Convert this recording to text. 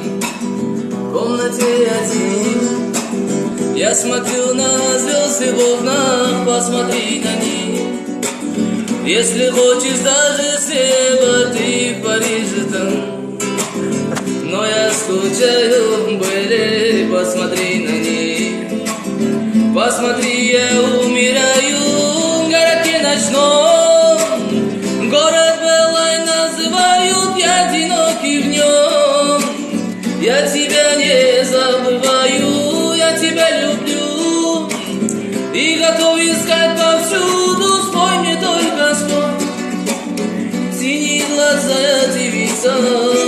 В комнате один я смотрю на звезды в окнах, посмотри на них. Если хочешь даже с неба, ты в Париже там. Но я скучаю, были, посмотри на них. Посмотри, я умираю в городке ночном. Город Белый называют, я одинокий в нем. Я тебя не забываю, я тебя люблю и готов искать повсюду. Спой мне только спой, синие глаза девица.